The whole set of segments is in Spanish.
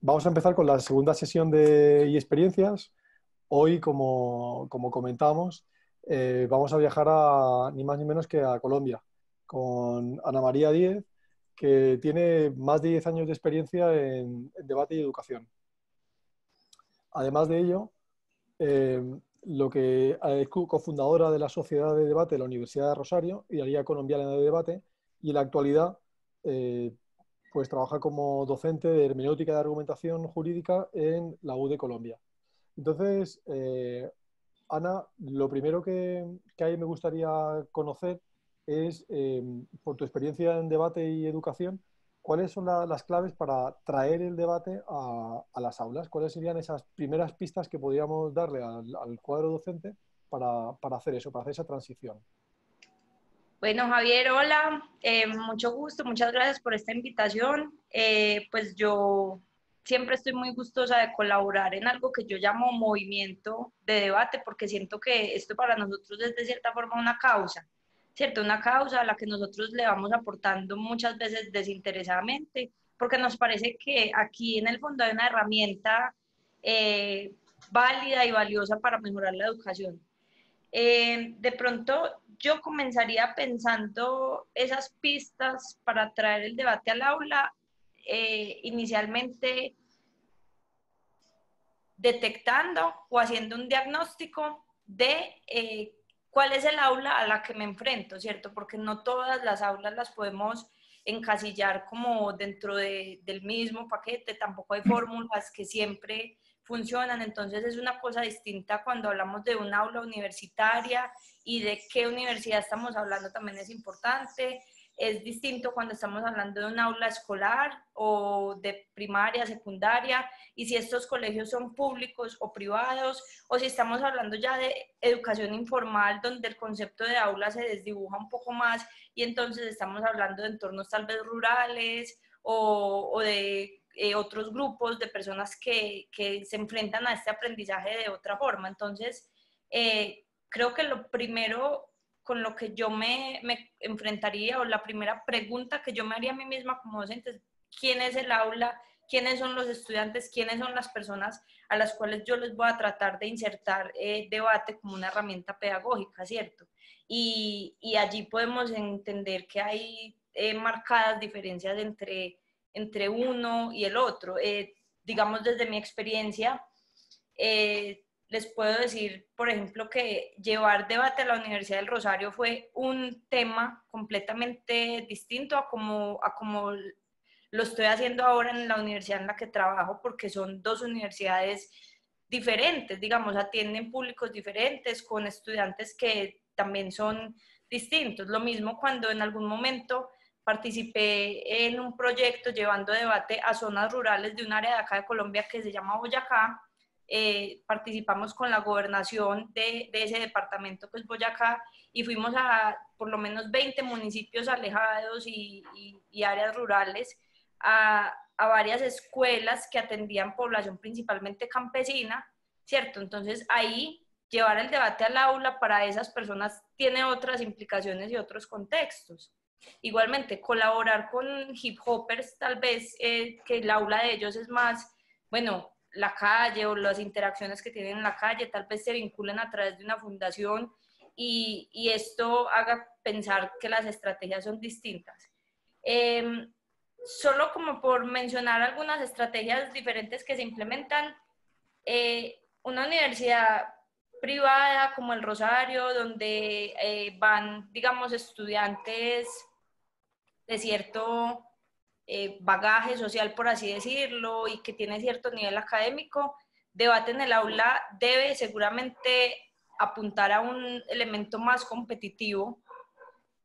Vamos a empezar con la segunda sesión de experiencias. Hoy, como comentamos, vamos a viajar a ni más ni menos que a Colombia con Ana María Díez, que tiene más de 10 años de experiencia en debate y educación. Además de ello, eh, lo que es cofundadora de la Sociedad de Debate de la Universidad de Rosario y la Liga Colombiana de Debate, y en la actualidad eh, pues trabaja como docente de hermenéutica de argumentación jurídica en la U de Colombia. Entonces, Ana, lo primero que ahí me gustaría conocer es, por tu experiencia en debate y educación, ¿cuáles son las claves para traer el debate a las aulas? ¿Cuáles serían esas primeras pistas que podríamos darle al cuadro docente para hacer eso, para hacer esa transición? Bueno, Javier, hola, mucho gusto, muchas gracias por esta invitación. Pues yo siempre estoy muy gustosa de colaborar en algo que yo llamo movimiento de debate, porque siento que esto para nosotros es de cierta forma una causa, ¿cierto? Una causa a la que nosotros le vamos aportando muchas veces desinteresadamente, porque nos parece que aquí en el fondo hay una herramienta eh, válida y valiosa para mejorar la educación. De pronto yo comenzaría pensando esas pistas para traer el debate al aula, inicialmente detectando o haciendo un diagnóstico de cuál es el aula a la que me enfrento, ¿cierto? Porque no todas las aulas las podemos encasillar como dentro del mismo paquete, tampoco hay fórmulas que siempre funcionan, entonces es una cosa distinta cuando hablamos de un aula universitaria y de qué universidad estamos hablando también es importante. Es distinto cuando estamos hablando de un aula escolar o de primaria, secundaria, y si estos colegios son públicos o privados, o si estamos hablando ya de educación informal, donde el concepto de aula se desdibuja un poco más, y entonces estamos hablando de entornos tal vez rurales o de otros grupos de personas que se enfrentan a este aprendizaje de otra forma. Entonces, creo que lo primero con lo que yo me enfrentaría, o la primera pregunta que yo me haría a mí misma como docente es: ¿quién es el aula? ¿Quiénes son los estudiantes? ¿Quiénes son las personas a las cuales yo les voy a tratar de insertar debate como una herramienta pedagógica, ¿cierto? Y allí podemos entender que hay marcadas diferencias entre uno y el otro. Digamos, desde mi experiencia, les puedo decir, por ejemplo, que llevar debate a la Universidad del Rosario fue un tema completamente distinto a como lo estoy haciendo ahora en la universidad en la que trabajo, porque son dos universidades diferentes, digamos, atienden públicos diferentes, con estudiantes que también son distintos. Lo mismo cuando en algún momento participé en un proyecto llevando debate a zonas rurales de un área de acá de Colombia que se llama Boyacá. Participamos con la gobernación de ese departamento que es Boyacá, y fuimos a por lo menos 20 municipios alejados y áreas rurales, a varias escuelas que atendían población principalmente campesina, ¿cierto? Entonces ahí llevar el debate al aula para esas personas tiene otras implicaciones y otros contextos. Igualmente, colaborar con hip hoppers, tal vez que el aula de ellos es más, bueno, la calle o las interacciones que tienen en la calle, tal vez se vinculen a través de una fundación, y esto haga pensar que las estrategias son distintas. Solo como por mencionar algunas estrategias diferentes que se implementan, una universidad privada como el Rosario, donde van, digamos, estudiantes de cierto bagaje social, por así decirlo, y que tiene cierto nivel académico, debate en el aula debe seguramente apuntar a un elemento más competitivo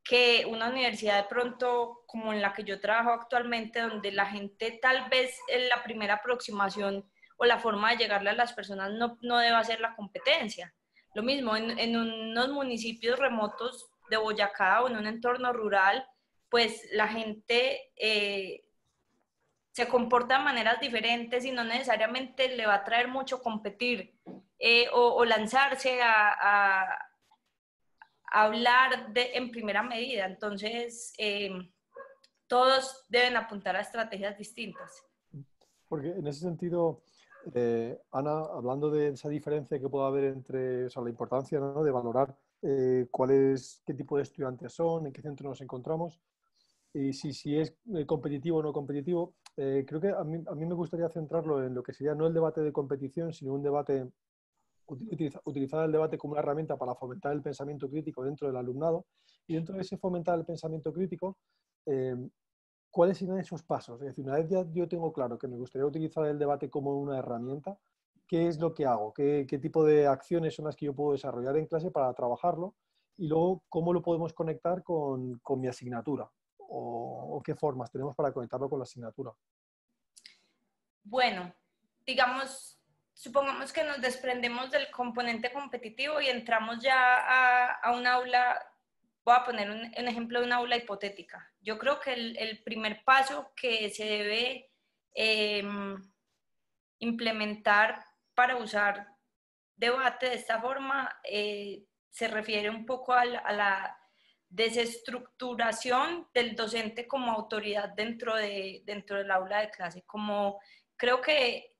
que una universidad de pronto como en la que yo trabajo actualmente, donde la gente tal vez en la primera aproximación o la forma de llegarle a las personas no deba ser la competencia. Lo mismo en unos municipios remotos de Boyacá o en un entorno rural, pues la gente se comporta de maneras diferentes y no necesariamente le va a traer mucho competir o lanzarse a hablar en primera medida. Entonces, todos deben apuntar a estrategias distintas. Porque en ese sentido, Ana, hablando de esa diferencia que puede haber entre, o sea, la importancia, ¿no?, de valorar qué tipo de estudiantes son, en qué centro nos encontramos, y si es competitivo o no competitivo, creo que a mí me gustaría centrarlo en lo que sería no el debate de competición, sino un debate, utilizar el debate como una herramienta para fomentar el pensamiento crítico dentro del alumnado, y dentro de ese fomentar el pensamiento crítico, eh, ¿cuáles serían esos pasos? Es decir, una vez ya yo tengo claro que me gustaría utilizar el debate como una herramienta, ¿qué es lo que hago? ¿Qué tipo de acciones son las que yo puedo desarrollar en clase para trabajarlo? Y luego, ¿cómo lo podemos conectar con mi asignatura? ¿O qué formas tenemos para conectarlo con la asignatura? Bueno, digamos, supongamos que nos desprendemos del componente competitivo y entramos ya a un aula. Voy a poner un ejemplo de una aula hipotética. Yo creo que el primer paso que se debe eh, implementar para usar debate de esta forma se refiere un poco a la desestructuración del docente como autoridad dentro del aula de clase. Como creo que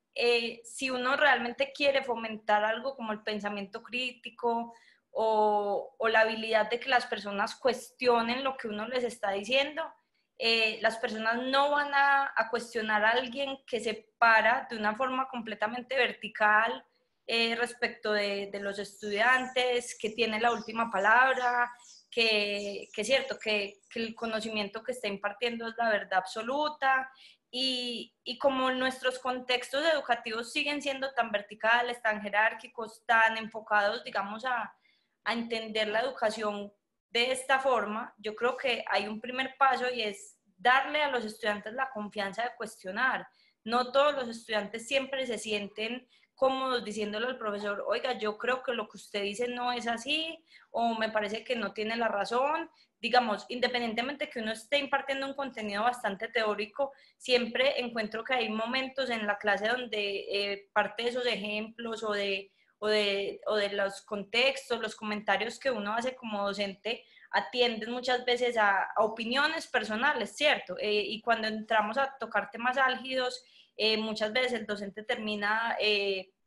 si uno realmente quiere fomentar algo como el pensamiento crítico o la habilidad de que las personas cuestionen lo que uno les está diciendo, las personas no van a cuestionar a alguien que se para de una forma completamente vertical respecto de los estudiantes, que tiene la última palabra, que es cierto, que el conocimiento que está impartiendo es la verdad absoluta. Y como nuestros contextos educativos siguen siendo tan verticales, tan jerárquicos, tan enfocados, digamos, a entender la educación de esta forma, yo creo que hay un primer paso y es darle a los estudiantes la confianza de cuestionar. No todos los estudiantes siempre se sienten cómodos diciéndole al profesor, oiga, yo creo que lo que usted dice no es así, o me parece que no tiene la razón. Digamos, independientemente que uno esté impartiendo un contenido bastante teórico, siempre encuentro que hay momentos en la clase donde parte de esos ejemplos o de los contextos, los comentarios que uno hace como docente, atienden muchas veces a opiniones personales, ¿cierto? Y cuando entramos a tocar temas álgidos, muchas veces el docente termina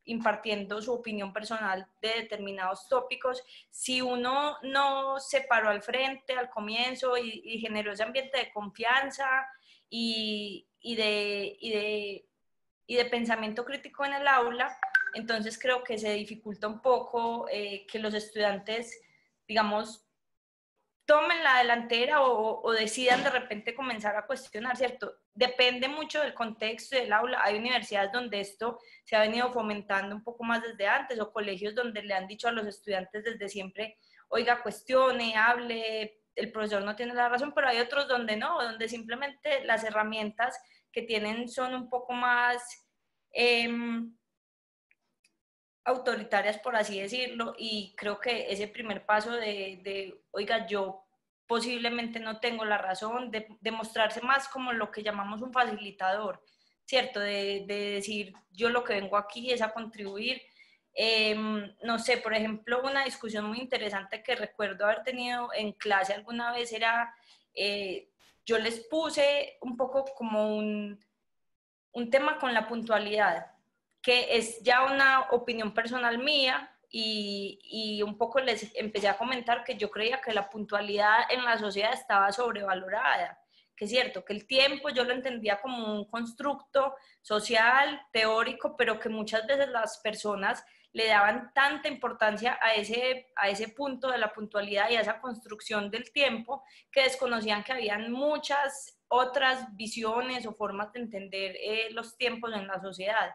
impartiendo su opinión personal de determinados tópicos. Si uno no se paró al frente al comienzo y generó ese ambiente de confianza y de pensamiento crítico en el aula, entonces creo que se dificulta un poco que los estudiantes, digamos, tomen la delantera o decidan de repente comenzar a cuestionar, ¿cierto? Depende mucho del contexto del aula. Hay universidades donde esto se ha venido fomentando un poco más desde antes, o colegios donde le han dicho a los estudiantes desde siempre, oiga, cuestione, hable, el profesor no tiene la razón, pero hay otros donde no, donde simplemente las herramientas que tienen son un poco más eh, autoritarias, por así decirlo, y creo que ese primer paso oiga, yo posiblemente no tengo la razón, de mostrarse más como lo que llamamos un facilitador, ¿cierto? De decir, yo lo que vengo aquí es a contribuir. No sé, por ejemplo, una discusión muy interesante que recuerdo haber tenido en clase alguna vez era, yo les puse un poco como un tema con la puntualidad, que es ya una opinión personal mía y un poco les empecé a comentar que yo creía que la puntualidad en la sociedad estaba sobrevalorada, que es cierto, que el tiempo yo lo entendía como un constructo social, teórico, pero que muchas veces las personas le daban tanta importancia a ese punto de la puntualidad y a esa construcción del tiempo que desconocían que habían muchas otras visiones o formas de entender los tiempos en la sociedad.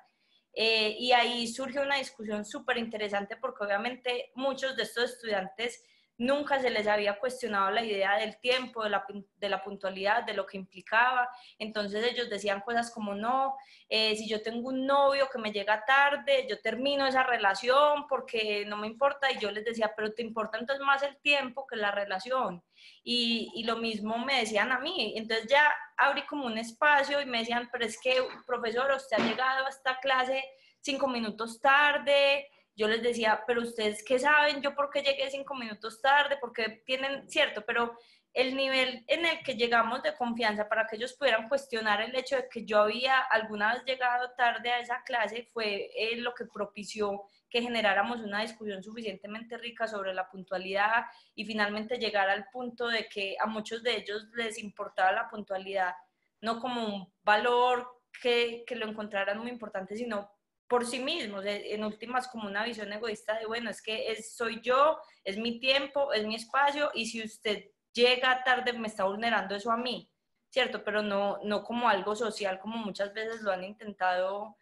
Y ahí surge una discusión súper interesante porque obviamente muchos de estos estudiantes nunca se les había cuestionado la idea del tiempo, de la puntualidad, de lo que implicaba. Entonces ellos decían cosas como, no, si yo tengo un novio que me llega tarde, yo termino esa relación porque no me importa. Y yo les decía, pero te importa entonces más el tiempo que la relación. Y lo mismo me decían a mí. Entonces ya abrí como un espacio y me decían, pero es que, profesor, usted ha llegado a esta clase 5 minutos tarde. Yo les decía, pero ustedes qué saben, yo por qué llegué 5 minutos tarde, porque tienen, cierto, pero el nivel en el que llegamos de confianza para que ellos pudieran cuestionar el hecho de que yo había alguna vez llegado tarde a esa clase fue lo que propició que generáramos una discusión suficientemente rica sobre la puntualidad y finalmente llegar al punto de que a muchos de ellos les importaba la puntualidad no como un valor que lo encontraran muy importante, sino por sí mismos, en últimas como una visión egoísta de, bueno, es que soy yo, es mi tiempo, es mi espacio, y si usted llega tarde me está vulnerando eso a mí, ¿cierto? Pero no como algo social, como muchas veces lo han intentado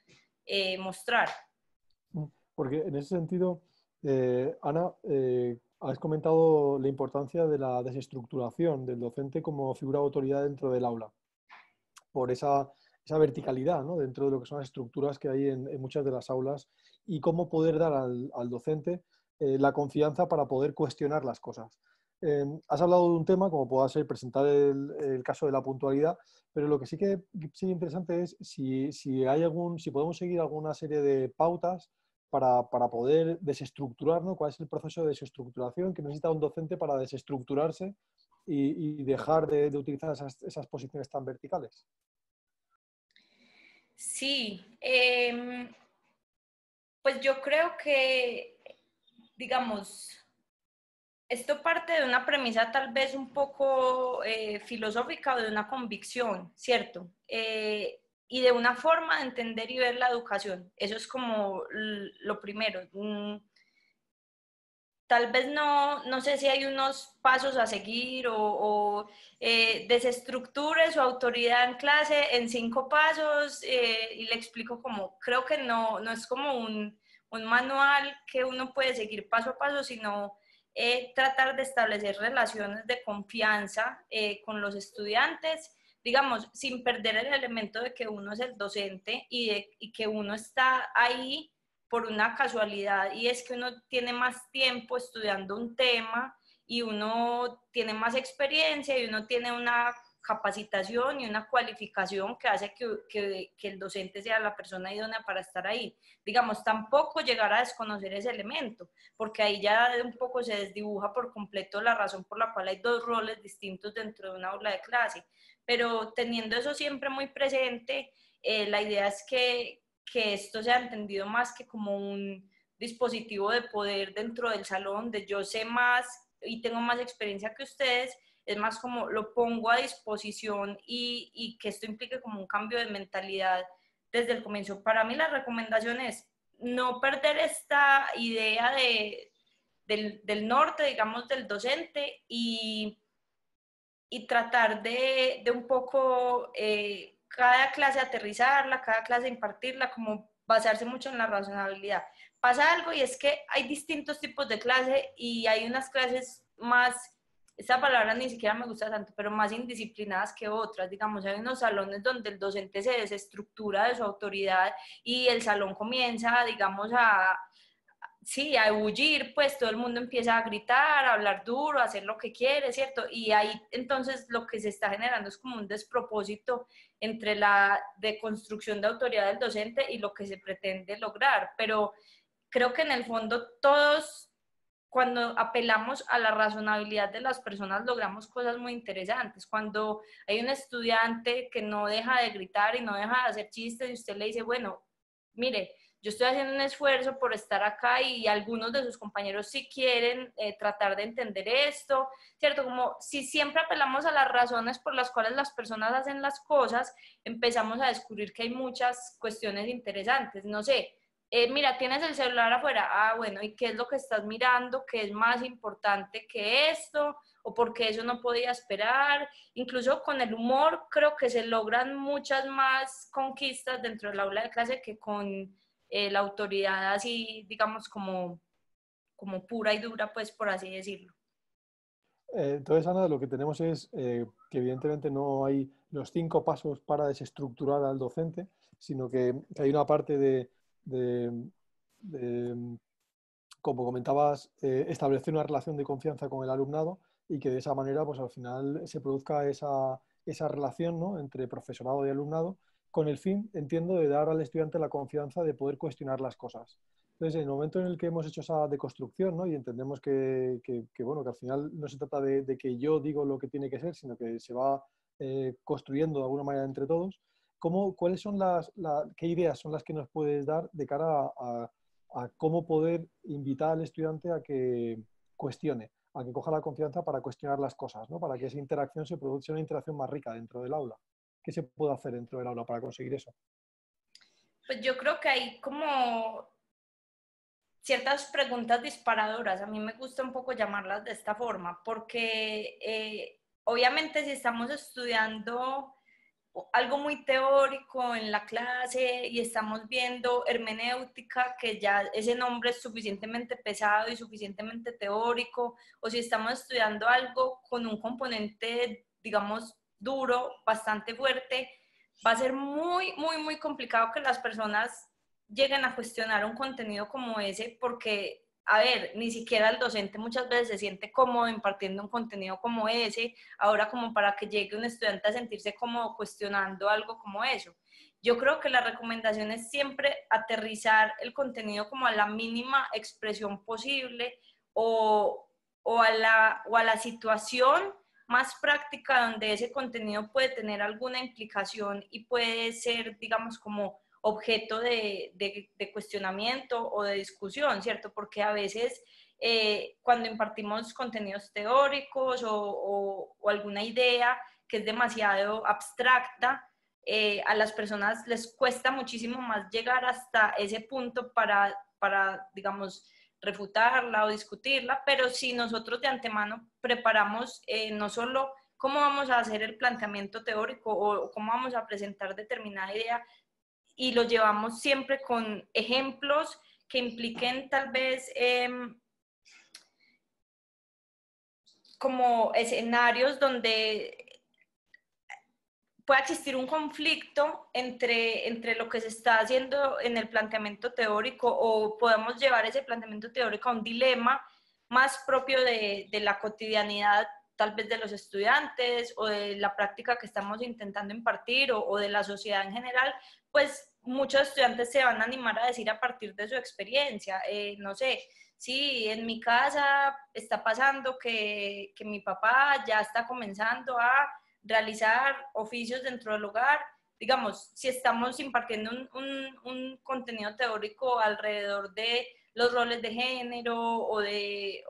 mostrar. Porque en ese sentido, Ana, has comentado la importancia de la desestructuración del docente como figura de autoridad dentro del aula, por esa verticalidad, ¿no? Dentro de lo que son las estructuras que hay en muchas de las aulas y cómo poder dar al docente la confianza para poder cuestionar las cosas. Has hablado de un tema como pueda ser presentar el caso de la puntualidad, pero lo que sí que sería interesante es si hay si podemos seguir alguna serie de pautas para poder desestructurar, ¿no? ¿Cuál es el proceso de desestructuración que necesita un docente para desestructurarse y dejar de utilizar esas posiciones tan verticales? Sí, pues yo creo que, digamos, esto parte de una premisa tal vez un poco filosófica o de una convicción, ¿cierto? Y de una forma de entender y ver la educación. Eso es como lo primero. Tal vez no sé si hay unos pasos a seguir o desestructure su autoridad en clase en 5 pasos y le explico cómo. Creo que no es como un manual que uno puede seguir paso a paso, sino tratar de establecer relaciones de confianza con los estudiantes, digamos, sin perder el elemento de que uno es el docente y que uno está ahí por una casualidad, y es que uno tiene más tiempo estudiando un tema y uno tiene más experiencia y uno tiene una capacitación y una cualificación que hace que el docente sea la persona idónea para estar ahí. Digamos, tampoco llegar a desconocer ese elemento, porque ahí ya un poco se desdibuja por completo la razón por la cual hay 2 roles distintos dentro de una aula de clase. Pero teniendo eso siempre muy presente, la idea es que esto sea entendido más que como un dispositivo de poder dentro del salón, de yo sé más y tengo más experiencia que ustedes, es más como lo pongo a disposición y que esto implique como un cambio de mentalidad desde el comienzo. Para mí la recomendación es no perder esta idea del norte, digamos, del docente y tratar de un poco cada clase aterrizarla, cada clase impartirla, como basarse mucho en la razonabilidad. Pasa algo y es que hay distintos tipos de clase y hay unas clases más, esta palabra ni siquiera me gusta tanto, pero más indisciplinadas que otras. Digamos, hay unos salones donde el docente se desestructura de su autoridad y el salón comienza, digamos, sí, a ebullir, pues todo el mundo empieza a gritar, a hablar duro, a hacer lo que quiere, ¿cierto? Y ahí entonces lo que se está generando es como un despropósito entre la deconstrucción de autoridad del docente y lo que se pretende lograr. Pero creo que en el fondo todos, cuando apelamos a la razonabilidad de las personas, logramos cosas muy interesantes. Cuando hay un estudiante que no deja de gritar y no deja de hacer chistes y usted le dice, bueno, mire, yo estoy haciendo un esfuerzo por estar acá y algunos de sus compañeros sí quieren tratar de entender esto, ¿cierto? Como si siempre apelamos a las razones por las cuales las personas hacen las cosas, empezamos a descubrir que hay muchas cuestiones interesantes. No sé, mira, tienes el celular afuera, ah, bueno, ¿y qué es lo que estás mirando? ¿Qué es más importante que esto? ¿O porque eso no podía esperar? Incluso con el humor creo que se logran muchas más conquistas dentro del aula de clase que con la autoridad así, digamos, como pura y dura, pues por así decirlo. Entonces, Ana, lo que tenemos es que evidentemente no hay los 5 pasos para desestructurar al docente, sino que hay una parte de, de, como comentabas, establecer una relación de confianza con el alumnado y que de esa manera, pues al final se produzca esa relación, ¿no? Entre profesorado y alumnado, con el fin, entiendo, de dar al estudiante la confianza de poder cuestionar las cosas. Entonces, en el momento en el que hemos hecho esa deconstrucción, ¿no? Y entendemos bueno, que al final no se trata de que yo digo lo que tiene que ser, sino que se va construyendo de alguna manera entre todos, ¿cuáles son qué ideas son las que nos puedes dar de cara a cómo poder invitar al estudiante a que cuestione, a que coja la confianza para cuestionar las cosas, ¿no? Para que esa interacción se produzca una interacción más rica dentro del aula? ¿Qué se puede hacer dentro del aula para conseguir eso? Pues yo creo que hay como ciertas preguntas disparadoras, a mí me gusta un poco llamarlas de esta forma, porque obviamente si estamos estudiando algo muy teórico en la clase y estamos viendo hermenéutica, que ya ese nombre es suficientemente pesado y suficientemente teórico, o si estamos estudiando algo con un componente, digamos, duro, bastante fuerte, va a ser muy, muy, muy complicado que las personas lleguen a cuestionar un contenido como ese, porque, a ver, ni siquiera el docente muchas veces se siente cómodo impartiendo un contenido como ese, ahora como para que llegue un estudiante a sentirse cómodo cuestionando algo como eso. Yo creo que la recomendación es siempre aterrizar el contenido como a la mínima expresión posible o a la situación más práctica donde ese contenido puede tener alguna implicación y puede ser, digamos, como objeto de cuestionamiento o de discusión, ¿cierto? Porque a veces cuando impartimos contenidos teóricos o alguna idea que es demasiado abstracta, a las personas les cuesta muchísimo más llegar hasta ese punto para, digamos, refutarla o discutirla, pero si nosotros de antemano preparamos no solo cómo vamos a hacer el planteamiento teórico o cómo vamos a presentar determinada idea, y lo llevamos siempre con ejemplos que impliquen tal vez como escenarios donde pueda existir un conflicto entre lo que se está haciendo en el planteamiento teórico o podemos llevar ese planteamiento teórico a un dilema más propio de la cotidianidad tal vez de los estudiantes o de la práctica que estamos intentando impartir o de la sociedad en general, pues muchos estudiantes se van a animar a decir a partir de su experiencia, no sé, sí, en mi casa está pasando que mi papá ya está comenzando a realizar oficios dentro del hogar. Digamos, si estamos impartiendo un contenido teórico alrededor de los roles de género o de,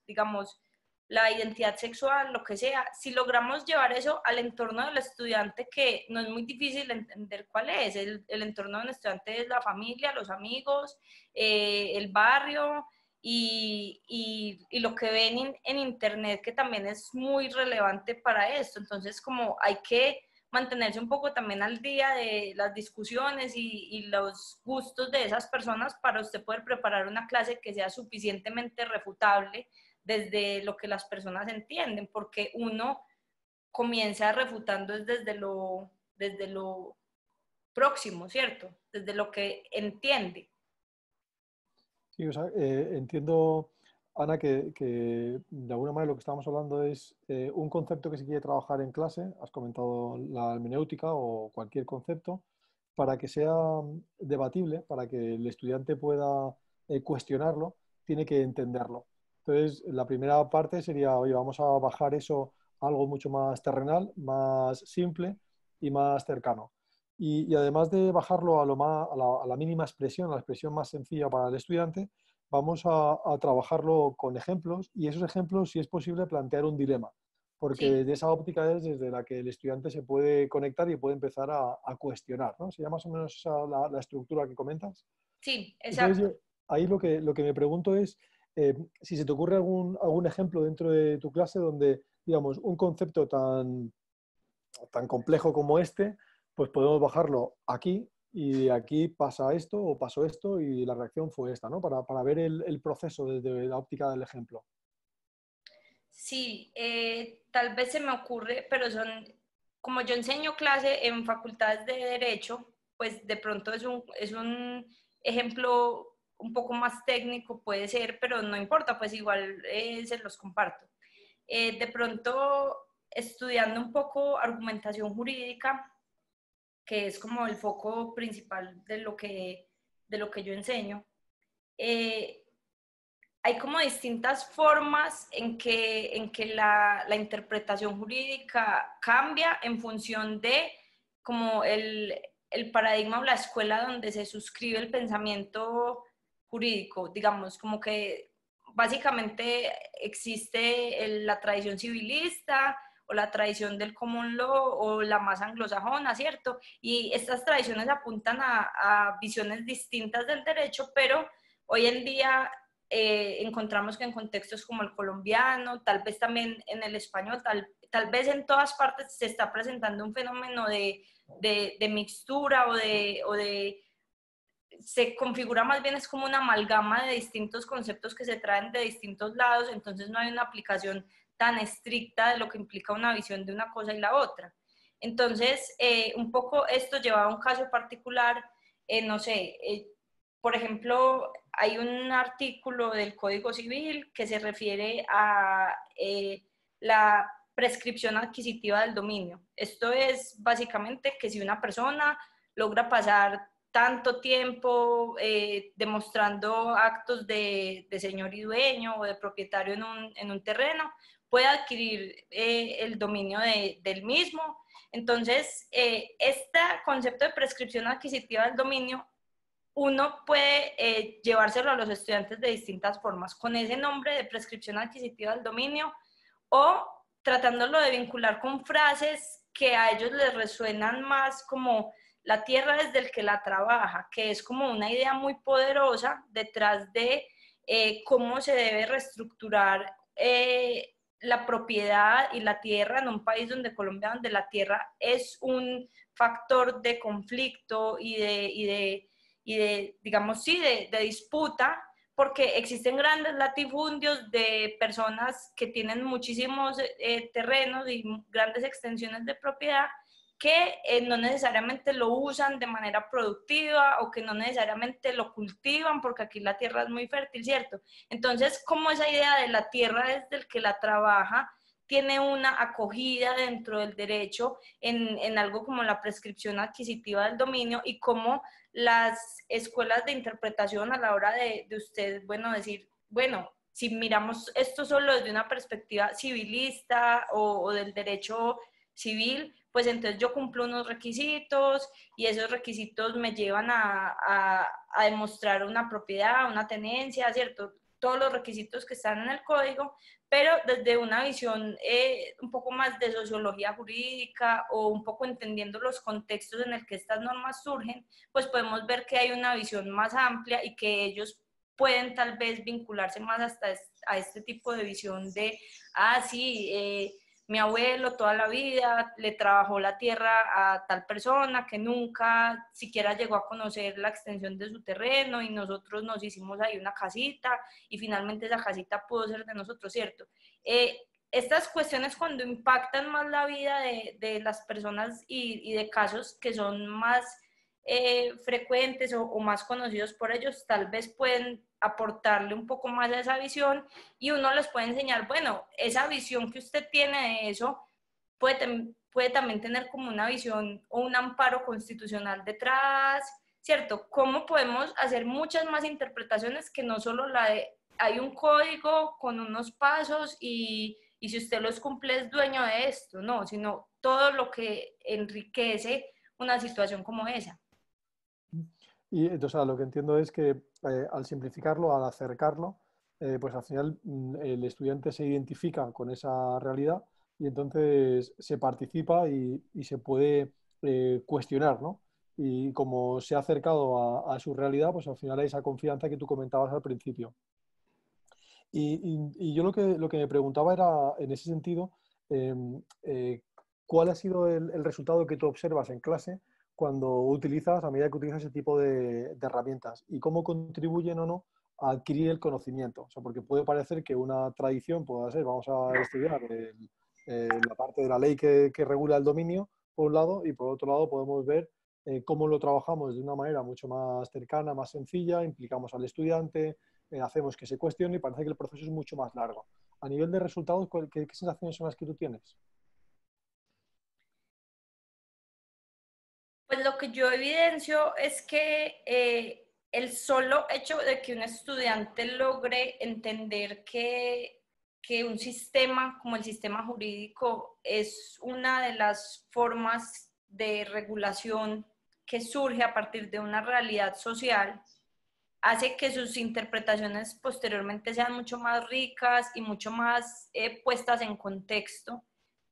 digamos, la identidad sexual, lo que sea, si logramos llevar eso al entorno del estudiante, que no es muy difícil entender cuál es, el entorno del estudiante es la familia, los amigos, el barrio, y lo que ven en internet, que también es muy relevante para esto. Entonces, como hay que mantenerse un poco también al día de las discusiones y los gustos de esas personas para usted poder preparar una clase que sea suficientemente refutable desde lo que las personas entienden, porque uno comienza refutando desde lo próximo, ¿cierto? Desde lo que entiende. Sí, o sea, entiendo, Ana, que de alguna manera lo que estamos hablando es un concepto que se quiere trabajar en clase, has comentado la hermenéutica o cualquier concepto, para que sea debatible, para que el estudiante pueda cuestionarlo, tiene que entenderlo. Entonces, la primera parte sería, oye, vamos a bajar eso a algo mucho más terrenal, más simple y más cercano. Y además de bajarlo a la mínima expresión, a la expresión más sencilla para el estudiante, vamos a trabajarlo con ejemplos y esos ejemplos, si es posible, plantear un dilema, porque Sí, de esa óptica es desde la que el estudiante se puede conectar y puede empezar a cuestionar, ¿no? ¿Sería más o menos esa la estructura que comentas? sí, Entonces, exacto. ahí lo que me pregunto es si se te ocurre algún ejemplo dentro de tu clase donde, digamos, un concepto tan complejo como este, pues podemos bajarlo aquí y de aquí pasa esto o pasó esto y la reacción fue esta, ¿no? Para ver el proceso desde la óptica del ejemplo. Sí, tal vez se me ocurre, pero como yo enseño clase en facultades de Derecho, pues de pronto es un ejemplo un poco más técnico, puede ser, pero no importa, pues igual se los comparto. De pronto, estudiando un poco argumentación jurídica, que es como el foco principal de lo que yo enseño, eh, hay como distintas formas en que la interpretación jurídica cambia en función de como el paradigma o la escuela donde se suscribe el pensamiento jurídico. Digamos, como que básicamente existe la tradición civilista o la tradición del common law o la más anglosajona, ¿cierto? Y estas tradiciones apuntan a visiones distintas del derecho, pero hoy en día encontramos que en contextos como el colombiano, tal vez también en el español, tal vez en todas partes se está presentando un fenómeno de mixtura o de se configura más bien es como una amalgama de distintos conceptos que se traen de distintos lados, entonces no hay una aplicación tan estricta de lo que implica una visión de una cosa y la otra. Entonces, un poco esto lleva a un caso particular, no sé, por ejemplo, hay un artículo del Código Civil que se refiere a la prescripción adquisitiva del dominio. Esto es básicamente que si una persona logra pasar tanto tiempo demostrando actos de señor y dueño o de propietario en un terreno, puede adquirir el dominio del mismo. Entonces, este concepto de prescripción adquisitiva del dominio, uno puede llevárselo a los estudiantes de distintas formas, con ese nombre de prescripción adquisitiva del dominio o tratándolo de vincular con frases que a ellos les resuenan más como la tierra es del que la trabaja, que es como una idea muy poderosa detrás de cómo se debe reestructurar la propiedad y la tierra en un país donde Colombia, donde la tierra es un factor de conflicto y de digamos, sí, de disputa, porque existen grandes latifundios de personas que tienen muchísimos terrenos y grandes extensiones de propiedad que no necesariamente lo usan de manera productiva o que no necesariamente lo cultivan porque aquí la tierra es muy fértil, ¿cierto? Entonces, como esa idea de la tierra es del que la trabaja, tiene una acogida dentro del derecho en algo como la prescripción adquisitiva del dominio y cómo las escuelas de interpretación a la hora de usted, bueno, decir, bueno, si miramos esto solo desde una perspectiva civilista o del derecho civil, pues entonces yo cumplo unos requisitos y esos requisitos me llevan a demostrar una propiedad, una tenencia, ¿cierto? Todos los requisitos que están en el código, pero desde una visión un poco más de sociología jurídica o un poco entendiendo los contextos en el que estas normas surgen, pues podemos ver que hay una visión más amplia y que ellos pueden tal vez vincularse más hasta a este tipo de visión de, ah, sí, mi abuelo toda la vida le trabajó la tierra a tal persona que nunca siquiera llegó a conocer la extensión de su terreno y nosotros nos hicimos ahí una casita y finalmente esa casita pudo ser de nosotros, ¿cierto? Estas cuestiones cuando impactan más la vida de las personas y de casos que son más frecuentes o más conocidos por ellos, tal vez pueden aportarle un poco más a esa visión y uno les puede enseñar, bueno, esa visión que usted tiene de eso puede también tener como una visión o un amparo constitucional detrás, ¿cierto? ¿Cómo podemos hacer muchas más interpretaciones que no solo la de hay un código con unos pasos y si usted los cumple es dueño de esto, no, sino todo lo que enriquece una situación como esa. Y entonces lo que entiendo es que al simplificarlo, al acercarlo, pues al final el estudiante se identifica con esa realidad y entonces se participa y se puede cuestionar, ¿no? Y como se ha acercado a su realidad, pues al final hay esa confianza que tú comentabas al principio. Y yo lo que me preguntaba era, en ese sentido, eh, eh, ¿cuál ha sido el resultado que tú observas en clase cuando utilizas, a medida que utilizas ese tipo de herramientas? ¿Y cómo contribuyen o no a adquirir el conocimiento? O sea, porque puede parecer que una tradición pueda ser, vamos a estudiar la parte de la ley que regula el dominio, por un lado, y por otro lado podemos ver cómo lo trabajamos de una manera mucho más cercana, más sencilla, implicamos al estudiante, hacemos que se cuestione y parece que el proceso es mucho más largo. A nivel de resultados, ¿qué sensaciones son las que tú tienes? Pues lo que yo evidencio es que el solo hecho de que un estudiante logre entender que un sistema como el sistema jurídico es una de las formas de regulación que surge a partir de una realidad social, hace que sus interpretaciones posteriormente sean mucho más ricas y mucho más puestas en contexto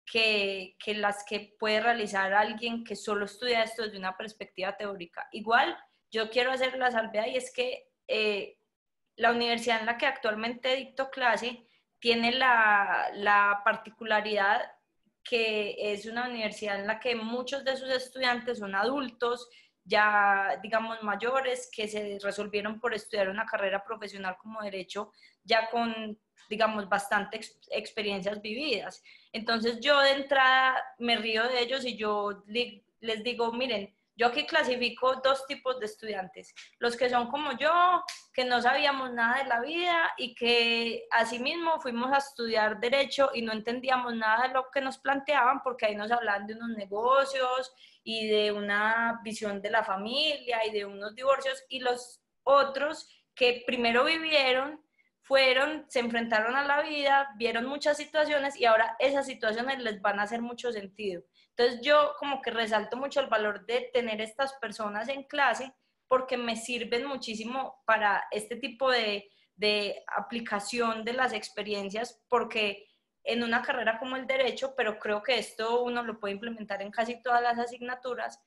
que las que puede realizar alguien que solo estudia esto desde una perspectiva teórica. Igual, yo quiero hacer la salvedad y es que la universidad en la que actualmente dicto clase tiene la particularidad que es una universidad en la que muchos de sus estudiantes son adultos, ya digamos mayores, que se resolvieron por estudiar una carrera profesional como derecho, ya con digamos bastantes experiencias vividas. Entonces yo de entrada me río de ellos y yo les digo, miren, yo aquí clasifico dos tipos de estudiantes, los que son como yo, que no sabíamos nada de la vida y que asimismo fuimos a estudiar derecho y no entendíamos nada de lo que nos planteaban porque ahí nos hablaban de unos negocios y de una visión de la familia y de unos divorcios, y los otros que primero vivieron, fueron, se enfrentaron a la vida, vieron muchas situaciones y ahora esas situaciones les van a hacer mucho sentido. Entonces yo como que resalto mucho el valor de tener estas personas en clase porque me sirven muchísimo para este tipo de aplicación de las experiencias, porque en una carrera como el derecho, pero creo que esto uno lo puede implementar en casi todas las asignaturas,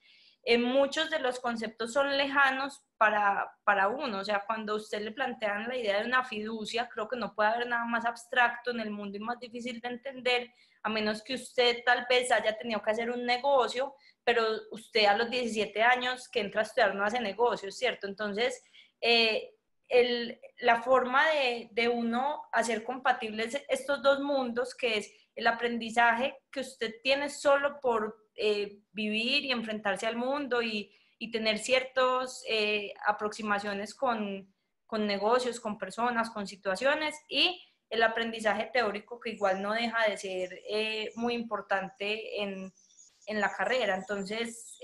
muchos de los conceptos son lejanos para uno. O sea, cuando usted le plantean la idea de una fiducia, creo que no puede haber nada más abstracto en el mundo y más difícil de entender, a menos que usted tal vez haya tenido que hacer un negocio, pero usted a los 17 años que entra a estudiar no hace negocios, ¿cierto? Entonces, la forma de uno hacer compatibles estos dos mundos, que es el aprendizaje que usted tiene solo por vivir y enfrentarse al mundo y tener ciertas aproximaciones con negocios, con personas, con situaciones, y el aprendizaje teórico que igual no deja de ser muy importante en la carrera. Entonces,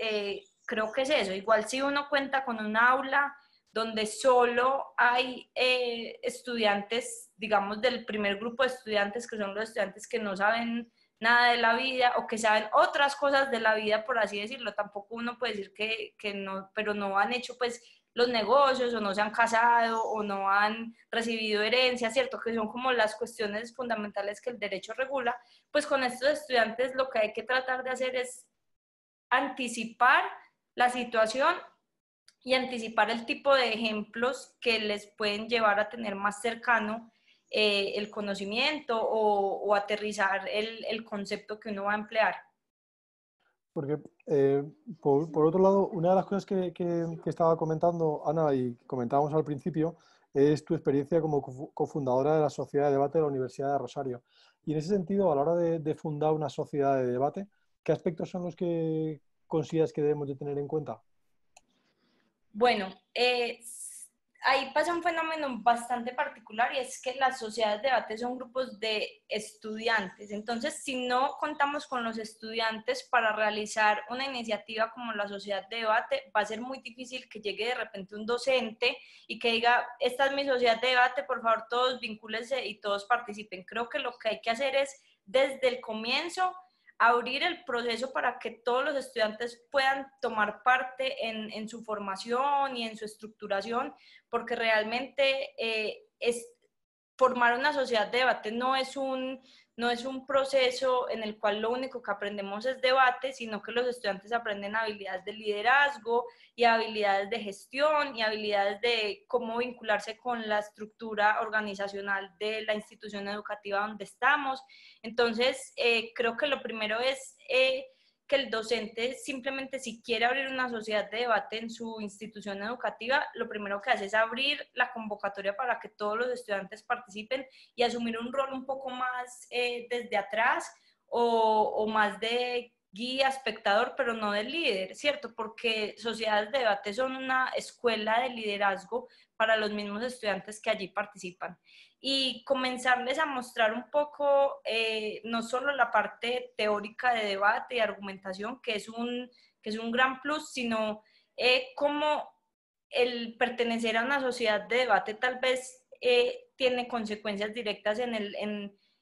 creo que es eso. Igual si uno cuenta con un aula donde solo hay estudiantes, digamos, del primer grupo de estudiantes, que son los estudiantes que no saben nada de la vida o que saben otras cosas de la vida, por así decirlo. Tampoco uno puede decir que no, pero no han hecho pues los negocios o no se han casado o no han recibido herencia, ¿cierto? Que son como las cuestiones fundamentales que el derecho regula. Pues con estos estudiantes lo que hay que tratar de hacer es anticipar la situación y anticipar el tipo de ejemplos que les pueden llevar a tener más cercano el conocimiento o aterrizar el concepto que uno va a emplear. Porque, por otro lado, una de las cosas que estaba comentando Ana y comentábamos al principio es tu experiencia como cofundadora de la Sociedad de Debate de la Universidad de Rosario. Y en ese sentido, a la hora de fundar una sociedad de debate, ¿qué aspectos son los que consideras que debemos de tener en cuenta? Bueno, ahí pasa un fenómeno bastante particular y es que las sociedades de debate son grupos de estudiantes. Entonces, si no contamos con los estudiantes para realizar una iniciativa como la sociedad de debate, va a ser muy difícil que llegue de repente un docente y que diga, esta es mi sociedad de debate, por favor todos vincúlense y todos participen. Creo que lo que hay que hacer es desde el comienzo abrir el proceso para que todos los estudiantes puedan tomar parte en su formación y en su estructuración, porque realmente formar una sociedad de debate no es un proceso en el cual lo único que aprendemos es debate, sino que los estudiantes aprenden habilidades de liderazgo y habilidades de gestión y habilidades de cómo vincularse con la estructura organizacional de la institución educativa donde estamos. Entonces, creo que lo primero es que el docente simplemente, si quiere abrir una sociedad de debate en su institución educativa, lo primero que hace es abrir la convocatoria para que todos los estudiantes participen y asumir un rol un poco más desde atrás o más de guía, espectador, pero no de líder, ¿cierto? Porque sociedades de debate son una escuela de liderazgo para los mismos estudiantes que allí participan. Y comenzarles a mostrar un poco, no solo la parte teórica de debate y argumentación, que es un gran plus, sino cómo el pertenecer a una sociedad de debate tal vez tiene consecuencias directas en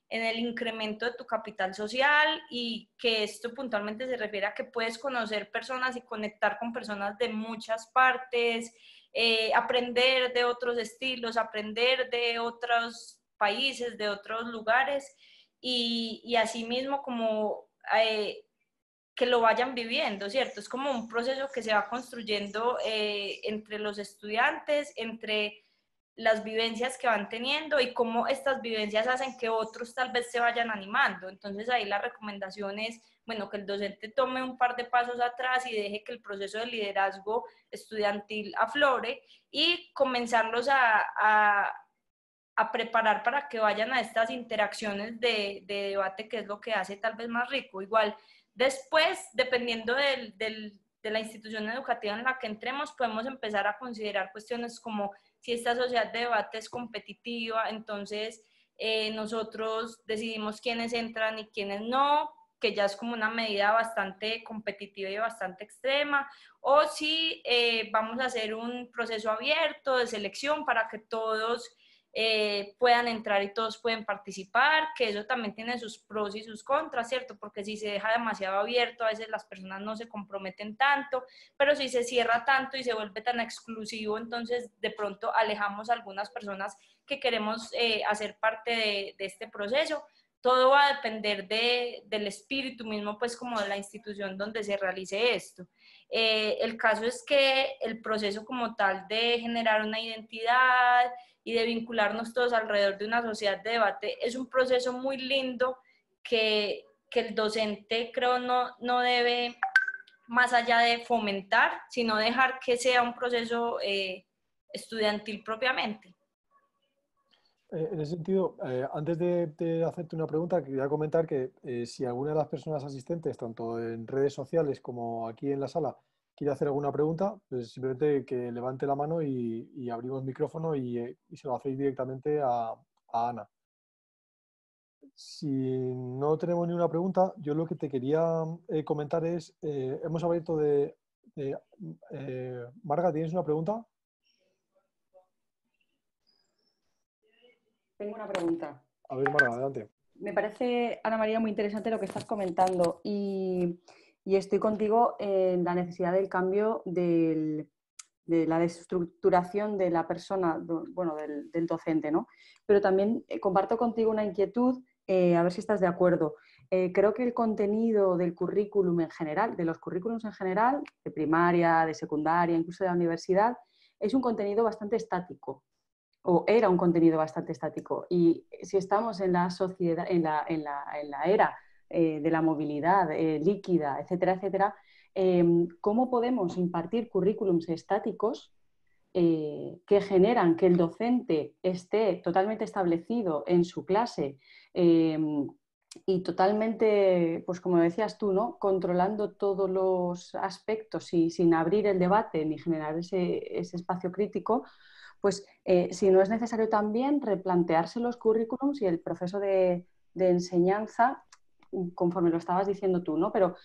el incremento de tu capital social, y que esto puntualmente se refiere a que puedes conocer personas y conectar con personas de muchas partes, aprender de otros estilos, aprender de otros países, de otros lugares, y asimismo como que lo vayan viviendo, ¿cierto? Es como un proceso que se va construyendo entre los estudiantes, entre las vivencias que van teniendo y cómo estas vivencias hacen que otros tal vez se vayan animando. Entonces ahí la recomendación es, bueno, que el docente tome un par de pasos atrás y deje que el proceso de liderazgo estudiantil aflore, y comenzarlos a preparar para que vayan a estas interacciones de debate, que es lo que hace tal vez más rico. Igual, después, dependiendo de la institución educativa en la que entremos, podemos empezar a considerar cuestiones como si esta sociedad de debate es competitiva, entonces nosotros decidimos quiénes entran y quiénes no, que ya es como una medida bastante competitiva y bastante extrema, o si vamos a hacer un proceso abierto de selección para que todos puedan entrar y todos pueden participar, que eso también tiene sus pros y sus contras, ¿cierto? Porque si se deja demasiado abierto, a veces las personas no se comprometen tanto, pero si se cierra tanto y se vuelve tan exclusivo, entonces de pronto alejamos a algunas personas que queremos hacer parte de este proceso. Todo va a depender del espíritu mismo, pues como de la institución donde se realice esto. El caso es que el proceso como tal de generar una identidad y de vincularnos todos alrededor de una sociedad de debate es un proceso muy lindo que el docente creo no debe, más allá de fomentar, sino dejar que sea un proceso estudiantil propiamente. En ese sentido, antes de hacerte una pregunta, quería comentar que si alguna de las personas asistentes, tanto en redes sociales como aquí en la sala, quiere hacer alguna pregunta, pues simplemente que levante la mano y abrimos micrófono y se lo hacéis directamente a Ana. Si no tenemos ni una pregunta, yo lo que te quería comentar es, hemos abierto Marga, ¿tienes una pregunta? Tengo una pregunta. A ver, Marga, adelante. Me parece, Ana María, muy interesante lo que estás comentando y estoy contigo en la necesidad del cambio de la desestructuración de la persona, bueno, del docente, ¿no? Pero también comparto contigo una inquietud, a ver si estás de acuerdo. Creo que el contenido del currículum en general, de los currículums en general, de primaria, de secundaria, incluso de la universidad, es un contenido bastante estático. O era un contenido bastante estático. Y si estamos en la sociedad, en la era de la movilidad líquida, etcétera, etcétera, ¿cómo podemos impartir currículums estáticos que generan que el docente esté totalmente establecido en su clase y totalmente, pues como decías tú, ¿no? Controlando todos los aspectos y sin abrir el debate ni generar ese espacio crítico? Pues si no es necesario también replantearse los currículums y el proceso de enseñanza, conforme lo estabas diciendo tú, ¿no? Pero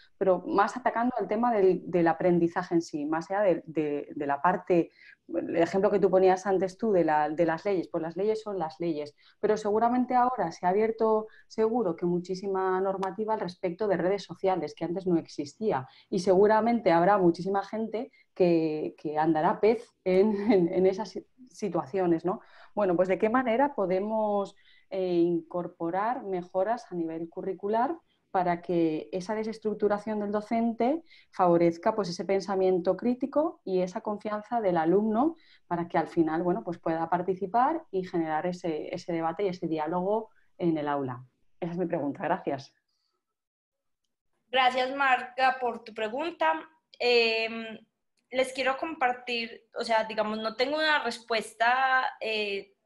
más atacando al tema del aprendizaje en sí, más allá de la parte, el ejemplo que tú ponías antes tú de las leyes, pues las leyes son las leyes, pero seguramente ahora se ha abierto seguro que muchísima normativa al respecto de redes sociales, que antes no existía, y seguramente habrá muchísima gente que andará pez en esas situaciones, ¿no? Bueno, pues de qué manera podemos incorporar mejoras a nivel curricular para que esa desestructuración del docente favorezca pues, ese pensamiento crítico y esa confianza del alumno para que al final bueno, pues pueda participar y generar ese debate y ese diálogo en el aula. Esa es mi pregunta. Gracias. Gracias, Marga, por tu pregunta. Les quiero compartir, o sea, digamos, no tengo una respuesta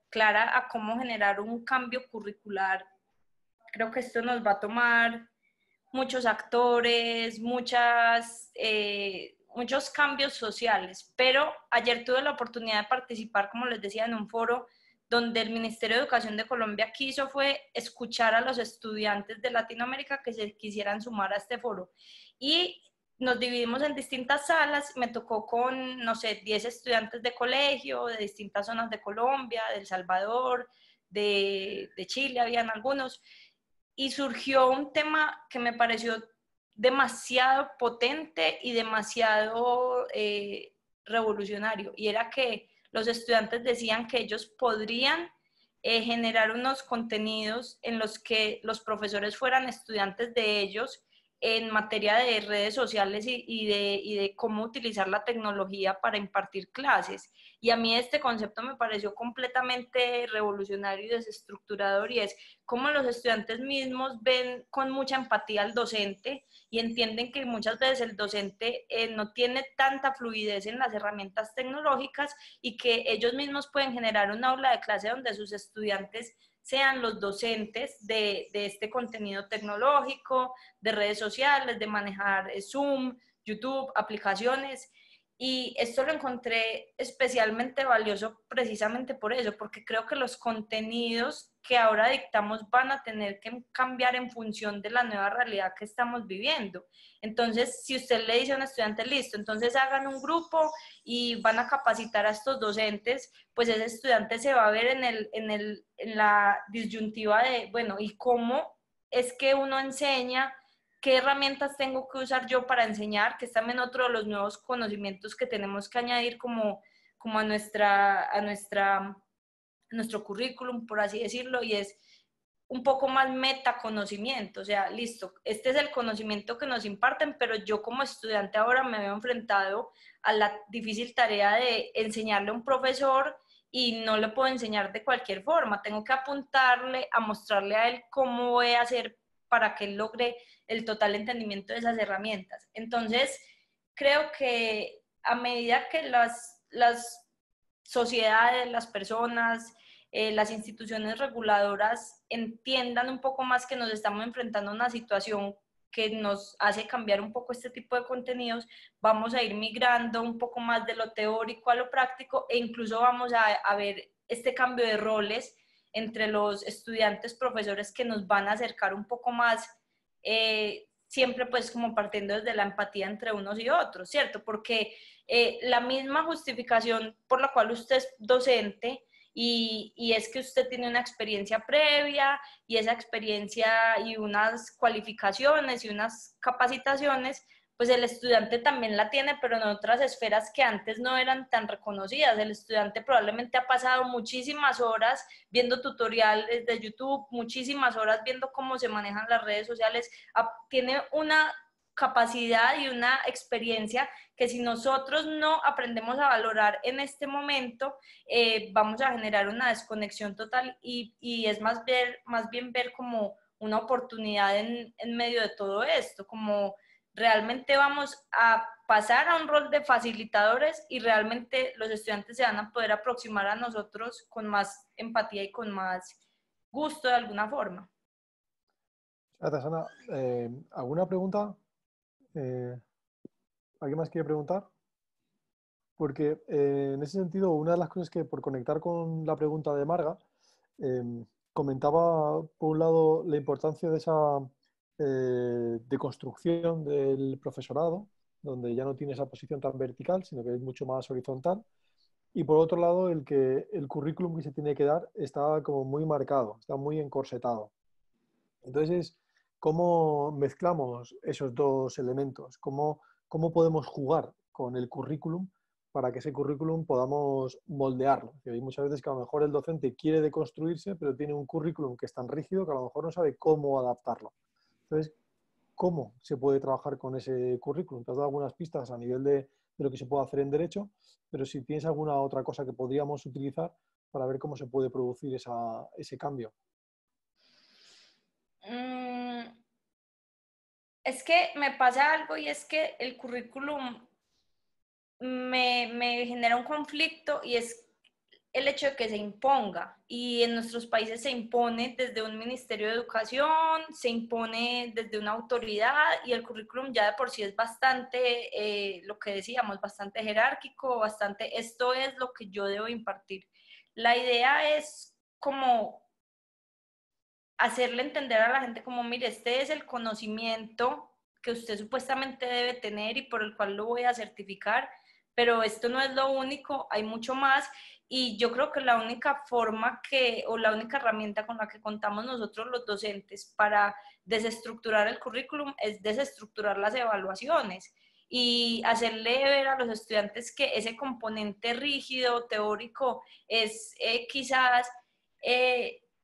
clara a cómo generar un cambio curricular. Creo que esto nos va a tomar muchos actores, muchos cambios sociales, pero ayer tuve la oportunidad de participar, como les decía, en un foro donde el Ministerio de Educación de Colombia quiso fue escuchar a los estudiantes de Latinoamérica que se quisieran sumar a este foro. Y nos dividimos en distintas salas, me tocó con, no sé, 10 estudiantes de colegio, de distintas zonas de Colombia, de El Salvador, de Chile, habían algunos, y surgió un tema que me pareció demasiado potente y demasiado revolucionario, y era que los estudiantes decían que ellos podrían generar unos contenidos en los que los profesores fueran estudiantes de ellos en materia de redes sociales y de cómo utilizar la tecnología para impartir clases. Y a mí este concepto me pareció completamente revolucionario y desestructurador, y es cómo los estudiantes mismos ven con mucha empatía al docente y entienden que muchas veces el docente no tiene tanta fluidez en las herramientas tecnológicas y que ellos mismos pueden generar un aula de clase donde sus estudiantes sean los docentes de este contenido tecnológico, de redes sociales, de manejar Zoom, YouTube, aplicaciones. Y esto lo encontré especialmente valioso precisamente por eso, porque creo que los contenidos que ahora dictamos van a tener que cambiar en función de la nueva realidad que estamos viviendo. Entonces, si usted le dice a un estudiante, listo, entonces hagan un grupo y van a capacitar a estos docentes, pues ese estudiante se va a ver en la disyuntiva de, bueno, ¿y cómo es que uno enseña? ¿Qué herramientas tengo que usar yo para enseñar? Que es también otro de los nuevos conocimientos que tenemos que añadir como a nuestro currículum, por así decirlo, y es un poco más metaconocimiento. O sea, listo, este es el conocimiento que nos imparten, pero yo como estudiante ahora me veo enfrentado a la difícil tarea de enseñarle a un profesor y no le puedo enseñar de cualquier forma. Tengo que apuntarle a mostrarle a él cómo voy a hacer para que él logre el total entendimiento de esas herramientas. Entonces, creo que a medida que las sociedades, las personas, las instituciones reguladoras entiendan un poco más que nos estamos enfrentando a una situación que nos hace cambiar un poco este tipo de contenidos, vamos a ir migrando un poco más de lo teórico a lo práctico, e incluso vamos a ver este cambio de roles entre los estudiantes, profesores, que nos van a acercar un poco más, siempre pues como partiendo desde la empatía entre unos y otros, ¿cierto? Porque la misma justificación por la cual usted es docente y es que usted tiene una experiencia previa, y esa experiencia y unas cualificaciones y unas capacitaciones, pues el estudiante también la tiene, pero en otras esferas que antes no eran tan reconocidas. El estudiante probablemente ha pasado muchísimas horas viendo tutoriales de YouTube, muchísimas horas viendo cómo se manejan las redes sociales, tiene una capacidad y una experiencia que si nosotros no aprendemos a valorar en este momento, vamos a generar una desconexión total, y es más bien ver como una oportunidad en medio de todo esto, como realmente vamos a pasar a un rol de facilitadores y realmente los estudiantes se van a poder aproximar a nosotros con más empatía y con más gusto de alguna forma. Gracias, Ana. ¿Alguna pregunta? ¿Alguien más quiere preguntar? Porque en ese sentido, una de las cosas que, por conectar con la pregunta de Marga, comentaba, por un lado, la importancia de esa deconstrucción del profesorado, donde ya no tiene esa posición tan vertical, sino que es mucho más horizontal. Y por otro lado, el que el currículum que se tiene que dar está como muy marcado, está muy encorsetado. Entonces, ¿cómo mezclamos esos dos elementos? ¿Cómo podemos jugar con el currículum para que ese currículum podamos moldearlo? Y hay muchas veces que a lo mejor el docente quiere deconstruirse, pero tiene un currículum que es tan rígido que a lo mejor no sabe cómo adaptarlo. Entonces, ¿cómo se puede trabajar con ese currículum? Te has dado algunas pistas a nivel de lo que se puede hacer en derecho, pero si tienes alguna otra cosa que podríamos utilizar para ver cómo se puede producir ese cambio. Es que me pasa algo, y es que el currículum me genera un conflicto, y es el hecho de que se imponga, y en nuestros países se impone desde un Ministerio de Educación, se impone desde una autoridad, y el currículum ya de por sí es bastante, lo que decíamos, bastante jerárquico, bastante, esto es lo que yo debo impartir. La idea es como hacerle entender a la gente como, mire, este es el conocimiento que usted supuestamente debe tener y por el cual lo voy a certificar, pero esto no es lo único, hay mucho más. Y yo creo que la única forma o la única herramienta con la que contamos nosotros los docentes para desestructurar el currículum es desestructurar las evaluaciones y hacerle ver a los estudiantes que ese componente rígido, teórico, es quizás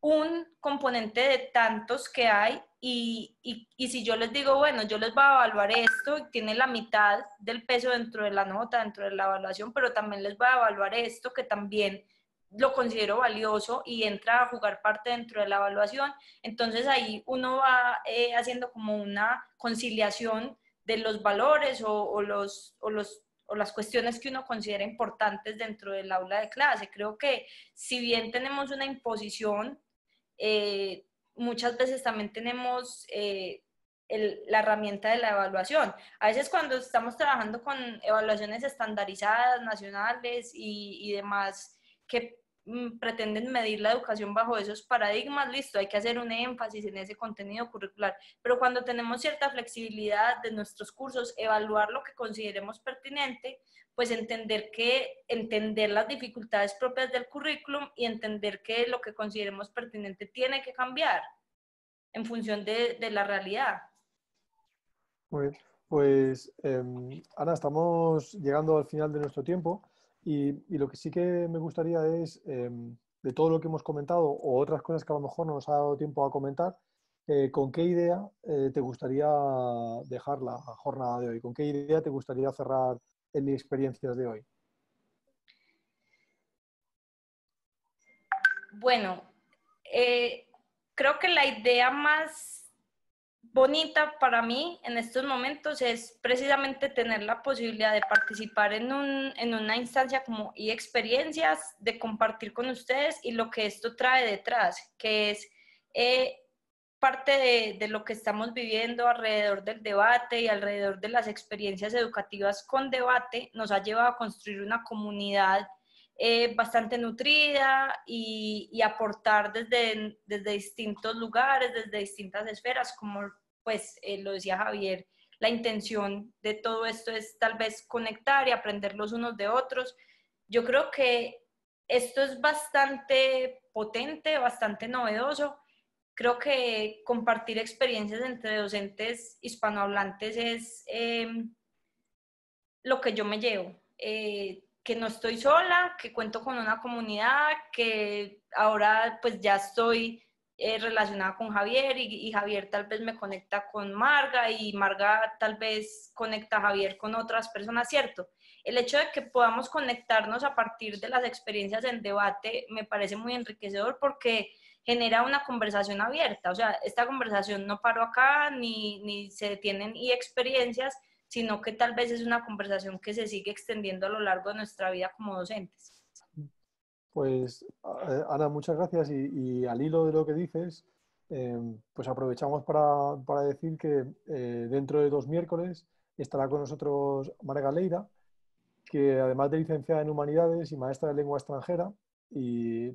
un componente de tantos que hay y si yo les digo, bueno, yo les voy a evaluar esto y tiene la mitad del peso dentro de la nota, dentro de la evaluación, pero también les voy a evaluar esto que también lo considero valioso y entra a jugar parte dentro de la evaluación, entonces ahí uno va haciendo como una conciliación de los valores o las cuestiones que uno considera importantes dentro del aula de clase. Creo que si bien tenemos una imposición, muchas veces también tenemos la herramienta de la evaluación. A veces cuando estamos trabajando con evaluaciones estandarizadas, nacionales y demás, que pretenden medir la educación bajo esos paradigmas, listo, hay que hacer un énfasis en ese contenido curricular, pero cuando tenemos cierta flexibilidad de nuestros cursos, evaluar lo que consideremos pertinente, pues entender las dificultades propias del currículum y entender que lo que consideremos pertinente tiene que cambiar en función de la realidad. Muy bien. Pues, Ana, estamos llegando al final de nuestro tiempo y lo que sí que me gustaría es, de todo lo que hemos comentado o otras cosas que a lo mejor no nos ha dado tiempo a comentar, ¿con qué idea te gustaría dejar la jornada de hoy? ¿Con qué idea te gustaría cerrar el experiencias de hoy? Bueno, creo que la idea más bonita para mí en estos momentos es precisamente tener la posibilidad de participar en una instancia como experiencias, de compartir con ustedes y lo que esto trae detrás, que es parte de lo que estamos viviendo alrededor del debate y alrededor de las experiencias educativas con debate, nos ha llevado a construir una comunidad bastante nutrida y aportar desde distintos lugares, desde distintas esferas, como pues lo decía Javier, la intención de todo esto es tal vez conectar y aprender los unos de otros. Yo creo que esto es bastante potente, bastante novedoso. Creo que compartir experiencias entre docentes hispanohablantes es lo que yo me llevo. Que no estoy sola, que cuento con una comunidad, que ahora pues ya estoy relacionada con Javier y Javier tal vez me conecta con Marga y Marga tal vez conecta a Javier con otras personas, ¿cierto? El hecho de que podamos conectarnos a partir de las experiencias en debate me parece muy enriquecedor porque genera una conversación abierta, o sea, esta conversación no paró acá ni se detienen y experiencias, sino que tal vez es una conversación que se sigue extendiendo a lo largo de nuestra vida como docentes. Pues, Ana, muchas gracias y al hilo de lo que dices, pues aprovechamos para decir que dentro de 2 miércoles estará con nosotros Marga Leira, que además de licenciada en Humanidades y maestra de lengua extranjera, es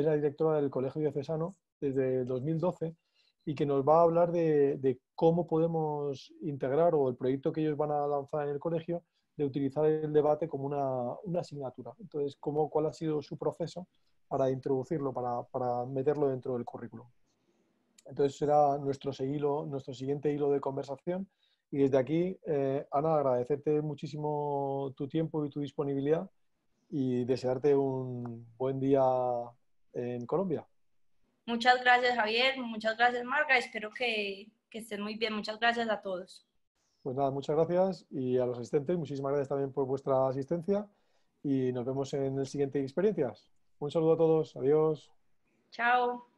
la directora del Colegio Diocesano desde el 2012 y que nos va a hablar de cómo podemos integrar o el proyecto que ellos van a lanzar en el colegio de utilizar el debate como una asignatura. Entonces, ¿cuál ha sido su proceso para introducirlo, para meterlo dentro del currículum? Entonces será nuestro siguiente hilo de conversación. Y desde aquí, Ana, agradecerte muchísimo tu tiempo y tu disponibilidad y desearte un buen día en Colombia. Muchas gracias, Javier. Muchas gracias, Marga. Espero que estén muy bien. Muchas gracias a todos. Pues nada, muchas gracias y a los asistentes, muchísimas gracias también por vuestra asistencia y nos vemos en el siguiente Experiencias. Un saludo a todos, adiós. Chao.